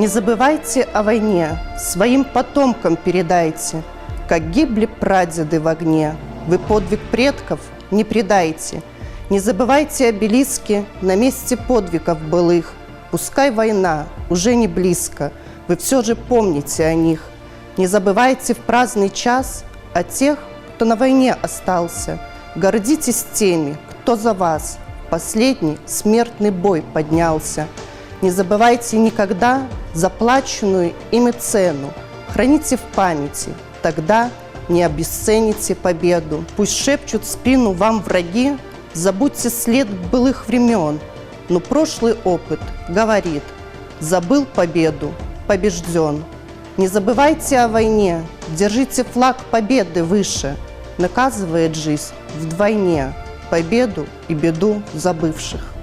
Не забывайте о войне, своим потомкам передайте, как гибли прадеды в огне. Вы подвиг предков не предайте. Не забывайте обелиски на месте подвигов былых. Пускай война уже не близко, вы все же помните о них. Не забывайте в праздный час о тех, кто на войне остался. Гордитесь теми, кто за вас в последний смертный бой поднялся. Не забывайте никогда заплаченную ими цену. Храните в памяти, тогда не обесцените победу. Пусть шепчут в спину вам враги, забудьте след былых времен. Но прошлый опыт говорит: забыл победу, побежден. Не забывайте о войне, держите флаг победы выше. Наказывает жизнь вдвойне победу и беду забывших.